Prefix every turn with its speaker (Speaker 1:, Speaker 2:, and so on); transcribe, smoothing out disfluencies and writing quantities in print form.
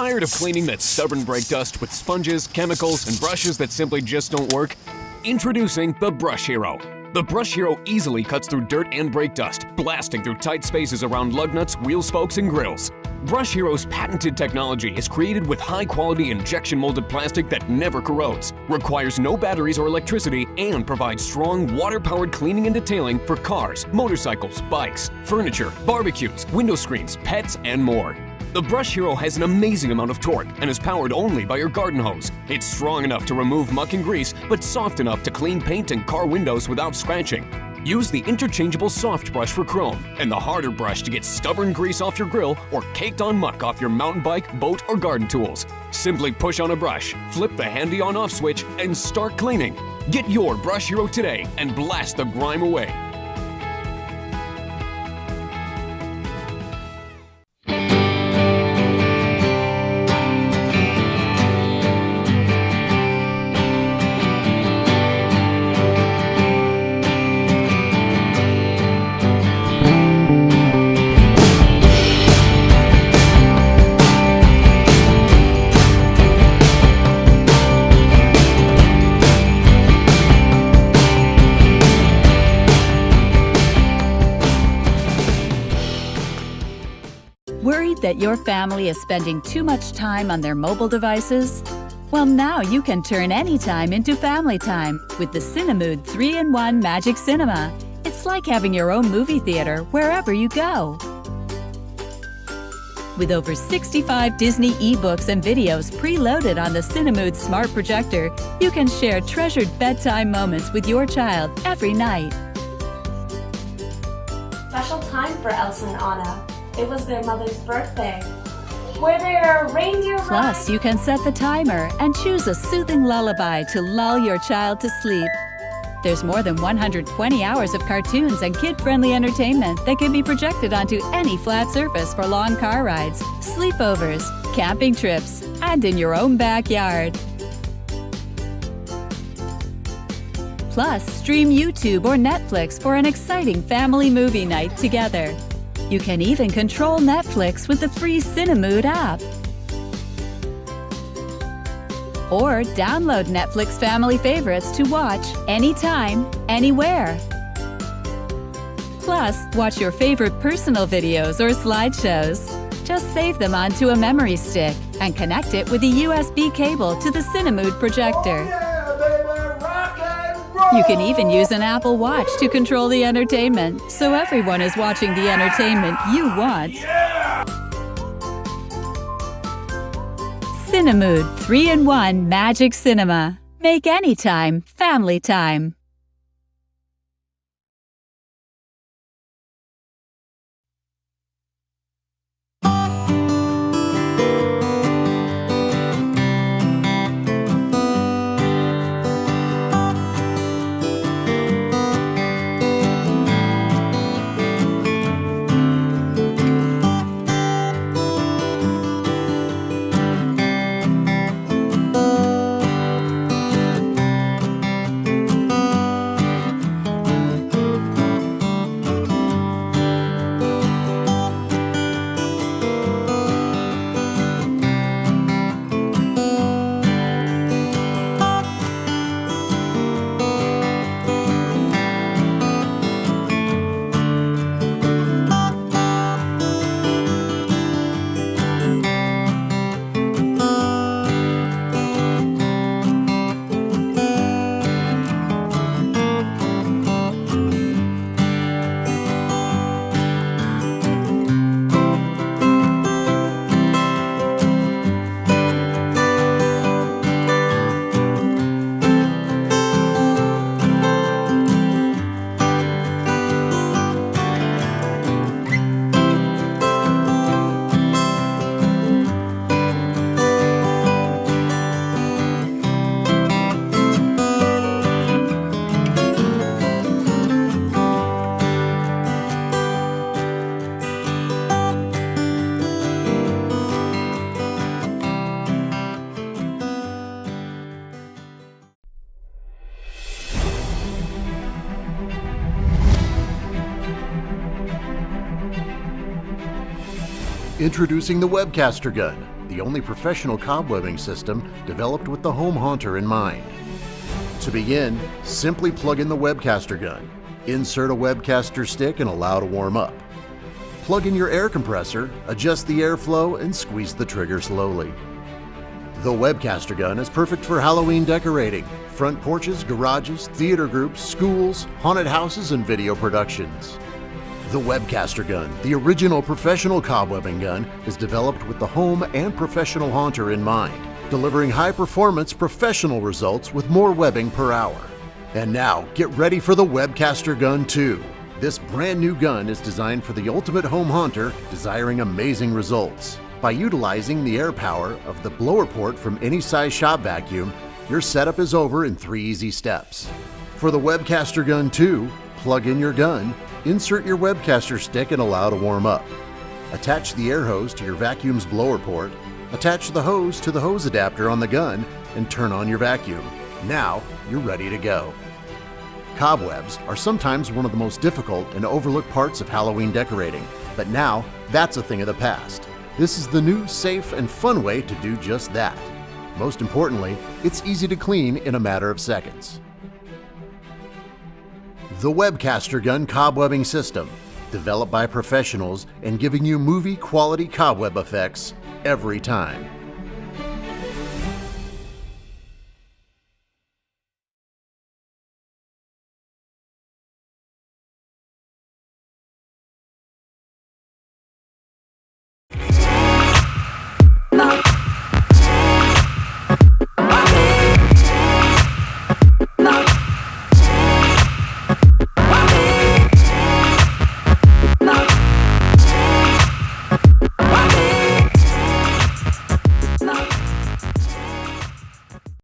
Speaker 1: Tired of cleaning that stubborn brake dust with sponges, chemicals, and brushes that simply just don't work? Introducing the Brush Hero. The Brush Hero easily cuts through dirt and brake dust, blasting through tight spaces around lug nuts, wheel spokes, and grills. Brush Hero's patented technology is created with high-quality injection-molded plastic that never corrodes, requires no batteries or electricity, and provides strong, water-powered cleaning and detailing for cars, motorcycles, bikes, furniture, barbecues, window screens, pets, and more. The Brush Hero has an amazing amount of torque and is powered only by your garden hose. It's strong enough to remove muck and grease, but soft enough to clean paint and car windows without scratching. Use the interchangeable soft brush for chrome and the harder brush to get stubborn grease off your grill or caked on muck off your mountain bike, boat, or garden tools. Simply push on a brush, flip the handy on-off switch, and start cleaning. Get your Brush Hero today and blast the grime away.
Speaker 2: Worried that your family is spending too much time on their mobile devices? Well, now you can turn any time into family time with the Cinemood 3-in-1 Magic Cinema. It's like having your own movie theater wherever you go. With over 65 Disney ebooks and videos preloaded on the Cinemood Smart Projector, you can share treasured bedtime moments with your child every night.
Speaker 3: Special time for Elsa and Anna. It was their mother's birthday. Were there reindeer rides?
Speaker 2: Plus, you can set the timer and choose a soothing lullaby to lull your child to sleep. There's more than 120 hours of cartoons and kid-friendly entertainment that can be projected onto any flat surface for long car rides, sleepovers, camping trips, and in your own backyard. Plus, stream YouTube or Netflix for an exciting family movie night together. You can even control Netflix with the free Cinemood app. Or download Netflix family favorites to watch anytime, anywhere. Plus, watch your favorite personal videos or slideshows. Just save them onto a memory stick and connect it with a USB cable to the Cinemood projector. You can even use an Apple Watch to control the entertainment, so everyone is watching the entertainment you want. Cinemood 3-in-1 Magic Cinema. Make any time family time.
Speaker 4: Introducing the Webcaster Gun, the only professional cobwebbing system developed with the home haunter in mind. To begin, simply plug in the Webcaster gun, insert a Webcaster stick and allow to warm up. Plug in your air compressor, adjust the airflow, and squeeze the trigger slowly. The Webcaster gun is perfect for Halloween decorating, front porches, garages, theater groups, schools, haunted houses, and video productions. The Webcaster gun, the original professional cobwebbing gun, is developed with the home and professional haunter in mind, delivering high-performance professional results with more webbing per hour. And now, get ready for the Webcaster Gun 2. This brand new gun is designed for the ultimate home haunter desiring amazing results. By utilizing the air power of the blower port from any size shop vacuum, your setup is over in 3 easy steps. For the Webcaster Gun 2, plug in your gun, insert your Webcaster stick and allow to warm up. Attach the air hose to your vacuum's blower port, attach the hose to the hose adapter on the gun, and turn on your vacuum. Now, you're ready to go. Cobwebs are sometimes one of the most difficult and overlooked parts of Halloween decorating, but now that's a thing of the past. This is the new, safe, and fun way to do just that. Most importantly, it's easy to clean in a matter of seconds. The Webcaster Gun Cobwebbing System, developed by professionals and giving you movie-quality cobweb effects every time.